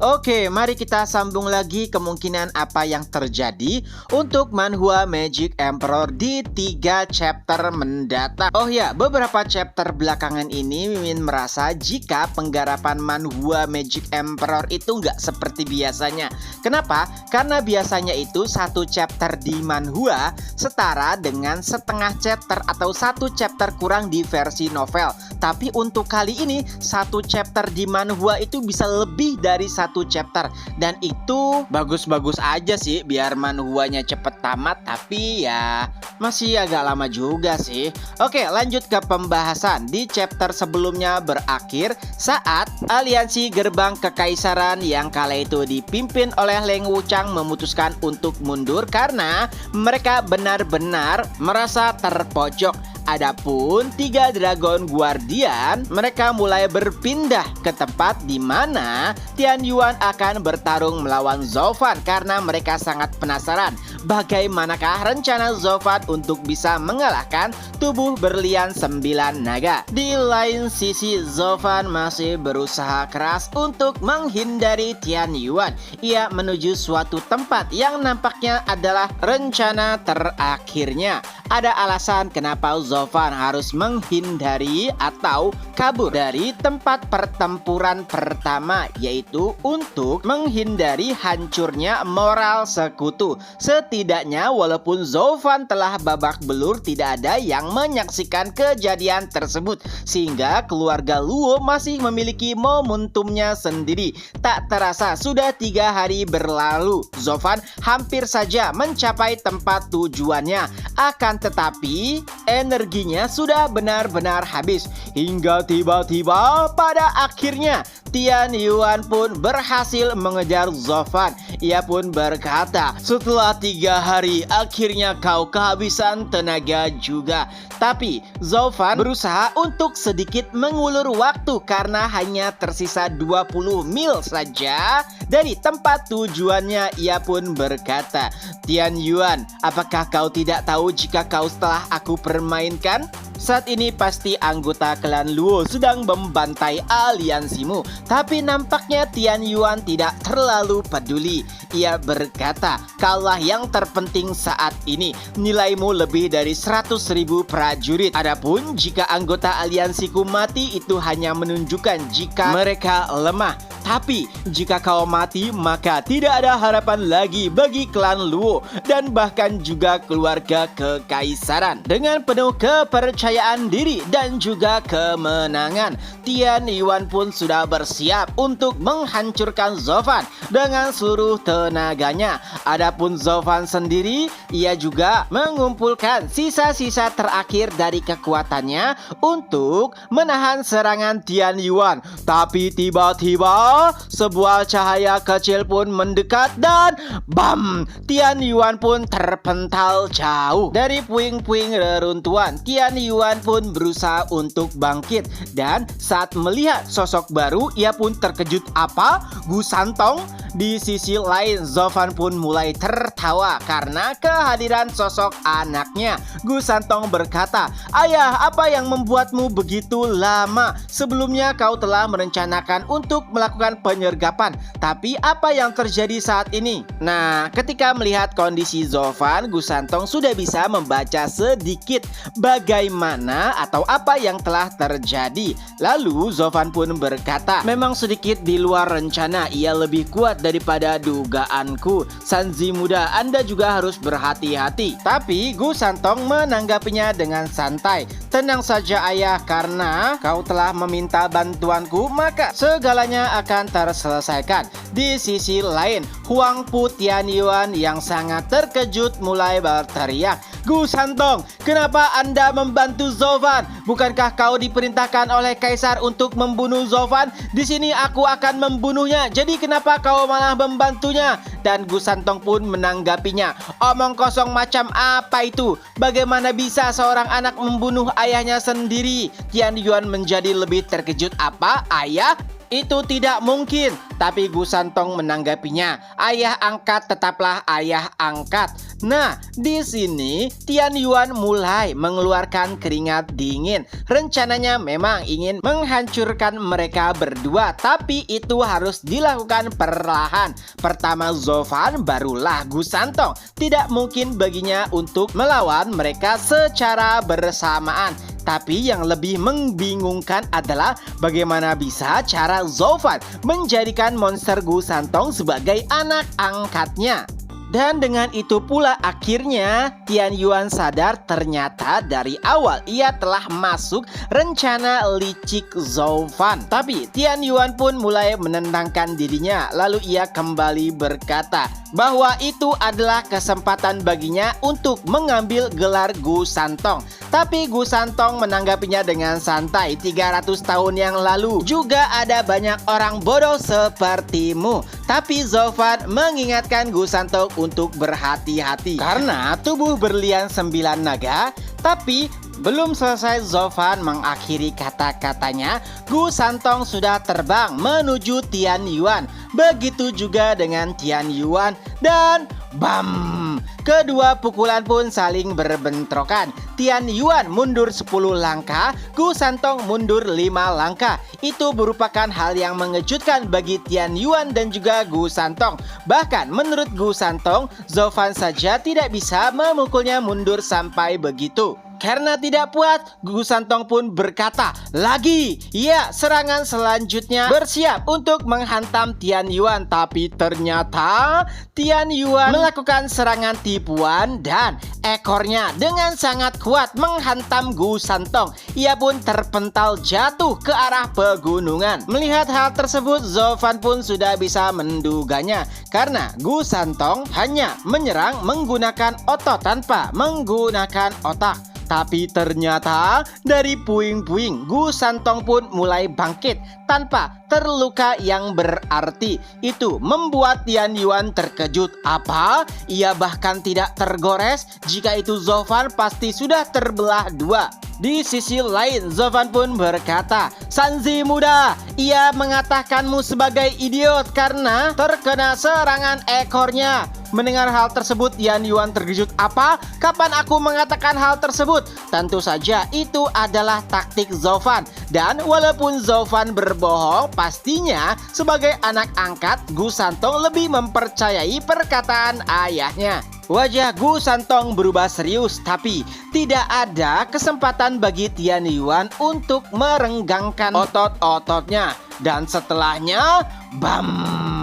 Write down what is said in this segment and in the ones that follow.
Oke, mari kita sambung lagi kemungkinan apa yang terjadi untuk Manhwa Magic Emperor di 3 chapter mendatang. Oh ya, beberapa chapter belakangan ini Mimin merasa jika penggarapan Manhwa Magic Emperor itu nggak seperti biasanya. Kenapa? Karena biasanya itu 1 chapter di manhwa setara dengan setengah chapter atau 1 chapter kurang di versi novel. Tapi untuk kali ini 1 chapter di manhwa itu bisa lebih dari 1 chapter, dan itu bagus-bagus aja sih biar manhwanya cepet tamat, tapi ya masih agak lama juga sih. Oke, lanjut ke pembahasan. Di chapter sebelumnya berakhir saat aliansi gerbang kekaisaran yang kala itu dipimpin oleh Leng Wuchang memutuskan untuk mundur karena mereka benar-benar merasa terpojok. Adapun 3 Dragon Guardian, mereka mulai berpindah ke tempat di mana Tian Yuan akan bertarung melawan Zhou Fan karena mereka sangat penasaran bagaimanakah rencana Zhou Fan untuk bisa mengalahkan tubuh berlian 9 naga. Di lain sisi, Zhou Fan masih berusaha keras untuk menghindari Tian Yuan. Ia menuju suatu tempat yang nampaknya adalah rencana terakhirnya. Ada alasan kenapa Zhou Fan harus menghindari atau kabur dari tempat pertempuran pertama, yaitu untuk menghindari hancurnya moral sekutu. Setidaknya walaupun Zhou Fan telah babak belur, tidak ada yang menyaksikan kejadian tersebut, sehingga keluarga Luo masih memiliki momentumnya sendiri. Tak terasa sudah 3 hari berlalu, Zhou Fan hampir saja mencapai tempat tujuannya. Akan tetapi energinya sudah benar-benar habis, hingga tiba-tiba pada akhirnya Tian Yuan pun berhasil mengejar Zhou Fan. Ia pun berkata, setelah 3 hari akhirnya kau kehabisan tenaga juga. Tapi Zhou Fan berusaha untuk sedikit mengulur waktu karena hanya tersisa 20 mil saja dari tempat tujuannya. Ia pun berkata, Tian Yuan, apakah kau tidak tahu jika kau setelah aku permainkan? Saat ini pasti anggota klan Luo sedang membantai aliansimu. Tapi nampaknya Tian Yuan tidak terlalu peduli. Ia berkata, kaulah yang terpenting saat ini. Nilaimu lebih dari 100.000 prajurit. Adapun jika anggota aliansiku mati, itu hanya menunjukkan jika mereka lemah. Tapi jika kau mati, maka tidak ada harapan lagi bagi klan Luo dan bahkan juga keluarga kekaisaran. Dengan penuh kepercayaan diri dan juga kemenangan, Tian Yuan pun sudah bersiap untuk menghancurkan Zhou Fan dengan seluruh tenaganya. Adapun Zhou Fan sendiri, ia juga mengumpulkan sisa-sisa terakhir dari kekuatannya untuk menahan serangan Tian Yuan. Tapi tiba-tiba sebuah cahaya kecil pun mendekat dan bam! Tian Yuan pun terpental jauh. Dari puing-puing reruntuhan, Tian Yuan pun berusaha untuk bangkit. Dan saat melihat sosok baru, ia pun terkejut. Apa? Gu Santong? Di sisi lain, Zhou Fan pun mulai tertawa karena kehadiran sosok anaknya. Gu Santong berkata, ayah, apa yang membuatmu begitu lama? Sebelumnya kau telah merencanakan untuk melakukan penyergapan, tapi apa yang terjadi saat ini? Nah, ketika melihat kondisi Zhou Fan, Gu Santong sudah bisa membaca sedikit bagaimana atau apa yang telah terjadi. Lalu Zhou Fan pun berkata, memang sedikit di luar rencana, ia lebih kuat daripada dugaanku. Sanzi muda, Anda juga harus berhati-hati. Tapi Gu Santong menanggapinya dengan santai. Tenang saja ayah, karena kau telah meminta bantuanku, maka segalanya akan terselesaikan. Di sisi lain, Huang Pu Tian Yuan yang sangat terkejut mulai berteriak, Gu Santong, kenapa Anda membantu Zhou Fan? Bukankah kau diperintahkan oleh kaisar untuk membunuh Zhou Fan? Di sini aku akan membunuhnya. Jadi kenapa kau malah membantunya? Dan Gu Santong pun menanggapinya, omong kosong macam apa itu? Bagaimana bisa seorang anak membunuh ayahnya sendiri? Tian Yuan menjadi lebih terkejut. Apa? Ayah? Itu tidak mungkin. Tapi Gu Santong menanggapinya, ayah angkat tetaplah ayah angkat. Nah, di sini Tian Yuan mulai mengeluarkan keringat dingin. Rencananya memang ingin menghancurkan mereka berdua, tapi itu harus dilakukan perlahan. Pertama Zovan, barulah Gu Santong. Tidak mungkin baginya untuk melawan mereka secara bersamaan. Tapi yang lebih membingungkan adalah bagaimana bisa cara Zovan menjadikan monster Gu Santong sebagai anak angkatnya. Dan dengan itu pula akhirnya Tian Yuan sadar ternyata dari awal ia telah masuk rencana licik Zovan. Tapi Tian Yuan pun mulai menenangkan dirinya, lalu ia kembali berkata bahwa itu adalah kesempatan baginya untuk mengambil gelar Gu Santong. Tapi Gu Santong menanggapinya dengan santai. 300 tahun yang lalu juga ada banyak orang bodoh sepertimu. Tapi Zovan mengingatkan Gu Santong untuk berhati-hati karena tubuh berlian 9 naga. Tapi belum selesai Zovan mengakhiri kata-katanya, Gu Santong sudah terbang menuju Tian Yuan. Begitu juga dengan Tian Yuan dan bam! Kedua pukulan pun saling berbentrokan. Tian Yuan mundur 10 langkah, Gu Santong mundur 5 langkah. Itu merupakan hal yang mengejutkan bagi Tian Yuan dan juga Gu Santong. Bahkan menurut Gu Santong, Zovan saja tidak bisa memukulnya mundur sampai begitu. Karena tidak puas, Gu Santong pun berkata, lagi! Ya, serangan selanjutnya bersiap untuk menghantam Tian Yuan. Tapi ternyata Tian Yuan melakukan serangan tipuan dan ekornya dengan sangat kuat menghantam Gu Santong. Ia pun terpental jatuh ke arah pegunungan. Melihat hal tersebut, Zovan pun sudah bisa menduganya. Karena Gu Santong hanya menyerang menggunakan otot tanpa menggunakan otak. Tapi ternyata dari puing-puing Gu Santong pun mulai bangkit tanpa terluka yang berarti. Itu membuat Tian Yuan terkejut. Apa? Ia bahkan tidak tergores? Jika itu Zovan pasti sudah terbelah dua. Di sisi lain, Zovan pun berkata, Sanzi muda, ia mengatakanmu sebagai idiot karena terkena serangan ekornya. Mendengar hal tersebut, Tian Yuan terkejut. Apa? Kapan aku mengatakan hal tersebut? Tentu saja itu adalah taktik Zovan. Dan walaupun Zovan berbohong, pastinya sebagai anak angkat, Gu Santong lebih mempercayai perkataan ayahnya. Wajah Gu Santong berubah serius, tapi tidak ada kesempatan bagi Tian Yuan untuk merenggangkan otot-ototnya. Dan setelahnya, bam!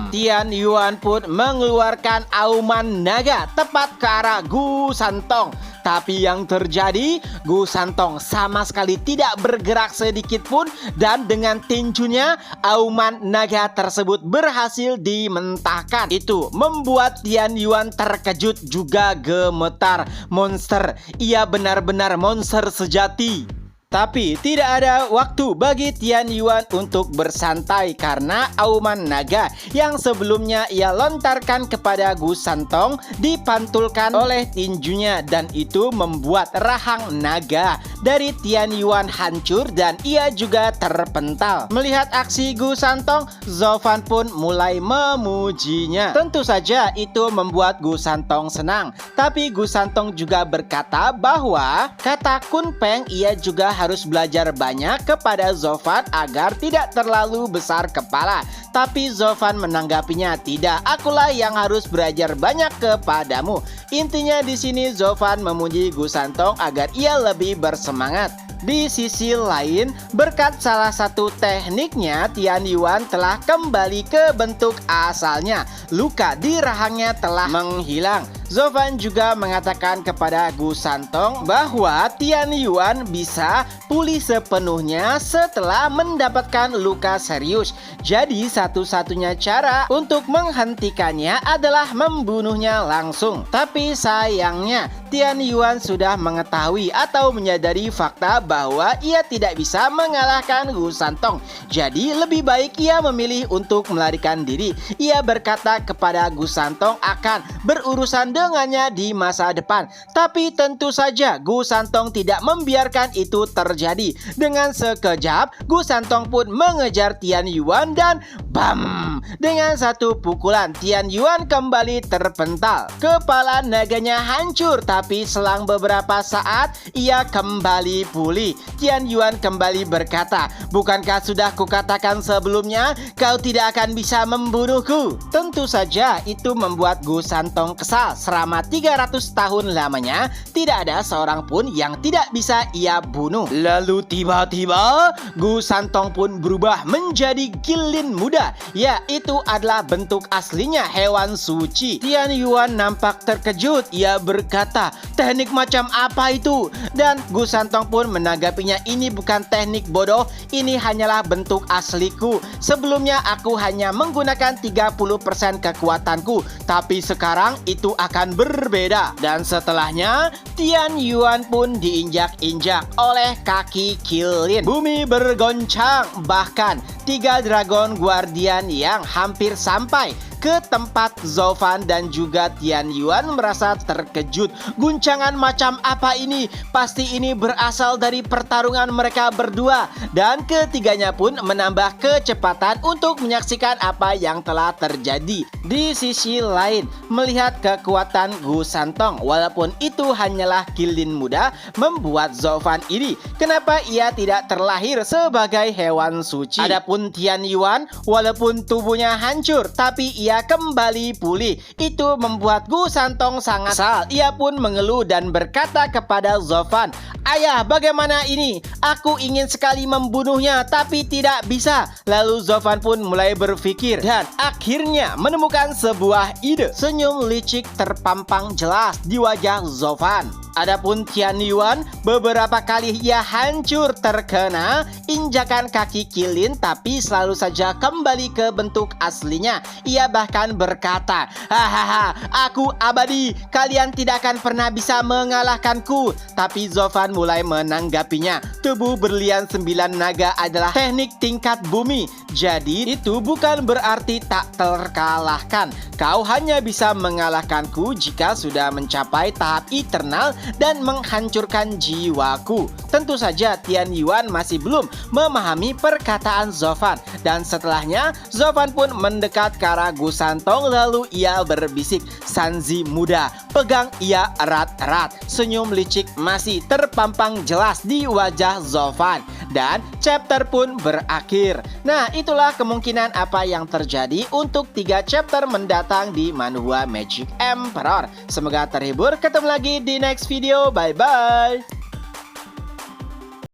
Tian Yuan pun mengeluarkan auman naga tepat ke arah Gu Santong. Tapi yang terjadi, Gu Santong sama sekali tidak bergerak sedikit pun. Dan dengan tinjunya, auman naga tersebut berhasil dimentahkan. Itu membuat Tian Yuan terkejut juga gemetar. Monster, ia benar-benar monster sejati. Tapi tidak ada waktu bagi Tian Yuan untuk bersantai karena auman naga yang sebelumnya ia lontarkan kepada Gu Santong dipantulkan oleh tinjunya, dan itu membuat rahang naga dari Tian Yuan hancur dan ia juga terpental. Melihat aksi Gu Santong, Zovan pun mulai memujinya. Tentu saja itu membuat Gu Santong senang. Tapi Gu Santong juga berkata bahwa kata Kun Peng ia juga harus belajar banyak kepada Zovan agar tidak terlalu besar kepala. Tapi Zovan menanggapinya, tidak, akulah yang harus belajar banyak kepadamu. Intinya di sini Zovan memuji Gu Santong agar ia lebih bersemangat. Di sisi lain, berkat salah satu tekniknya, Tian Yuan telah kembali ke bentuk asalnya. Luka di rahangnya telah menghilang. Zovan juga mengatakan kepada Gu Santong bahwa Tian Yuan bisa pulih sepenuhnya setelah mendapatkan luka serius. Jadi satu-satunya cara untuk menghentikannya adalah membunuhnya langsung. Tapi sayangnya Tian Yuan sudah mengetahui atau menyadari fakta bahwa ia tidak bisa mengalahkan Gu Santong. Jadi lebih baik ia memilih untuk melarikan diri. Ia berkata kepada Gu Santong akan berurusan dengannya di masa depan. Tapi tentu saja Gu Santong tidak membiarkan itu terjadi. Dengan sekejap Gu Santong pun mengejar Tian Yuan dan bam! Dengan satu pukulan Tian Yuan kembali terpental. Kepala naganya hancur, tapi selang beberapa saat ia kembali pulih. Tian Yuan kembali berkata, "Bukankah sudah kukatakan sebelumnya kau tidak akan bisa membunuhku?" Tentu saja itu membuat Gu Santong kesal. Selama 300 tahun lamanya tidak ada seorang pun yang tidak bisa ia bunuh. Lalu tiba-tiba Gu Santong pun berubah menjadi Guilin muda. Ya, itu adalah bentuk aslinya hewan suci. Tian Yuan nampak terkejut. Ia berkata, "Teknik macam apa itu?" Dan Gu Santong pun menanggapinya, "Ini bukan teknik bodoh, ini hanyalah bentuk asliku. Sebelumnya aku hanya menggunakan 30% kekuatanku, tapi sekarang itu akan berbeda." Dan setelahnya Tian Yuan pun diinjak-injak oleh kaki Guilin. Bumi bergoncang, bahkan 3 Dragon Guardian yang hampir sampai ke tempat Zhou Fan dan juga Tian Yuan merasa terkejut. Guncangan macam apa ini? Pasti ini berasal dari pertarungan mereka berdua. Dan ketiganya pun menambah kecepatan untuk menyaksikan apa yang telah terjadi. Di sisi lain, melihat kekuatan Gu Santong, walaupun itu hanyalah Guilin muda, membuat Zhou Fan iri. Kenapa ia tidak terlahir sebagai hewan suci? Adapun Tian Yuan, walaupun tubuhnya hancur, tapi ia kembali pulih. Itu membuat Gu Santong sangat kesal. Ia pun mengeluh dan berkata kepada Zhou Fan, "Ayah, bagaimana ini? Aku ingin sekali membunuhnya, tapi tidak bisa." Lalu Zhou Fan pun mulai berpikir dan akhirnya menemukan sebuah ide. Senyum licik terpampang jelas di wajah Zhou Fan. Adapun Tian Yuan, beberapa kali ia hancur terkena injakan kaki Guilin, tapi selalu saja kembali ke bentuk aslinya. Ia bahkan berkata, "Hahaha, aku abadi, kalian tidak akan pernah bisa mengalahkanku." Tapi Zhou Fan mulai menanggapinya, "Tubuh berlian 9 naga adalah teknik tingkat bumi. Jadi itu bukan berarti tak terkalahkan. Kau hanya bisa mengalahkanku jika sudah mencapai tahap eternal dan menghancurkan jiwaku." Tentu saja Tian Yuan masih belum memahami perkataan Zhou Fan. Dan setelahnya Zhou Fan pun mendekat ke arah Gu Santong, lalu ia berbisik, "Sanzi muda, pegang ia erat-erat." Senyum licik masih terpampang jelas di wajah Zhou Fan. Dan chapter pun berakhir. Nah, itulah kemungkinan apa yang terjadi untuk 3 chapter mendatang di Manhwa Magic Emperor. Semoga terhibur. Ketemu lagi di next video. Bye-bye.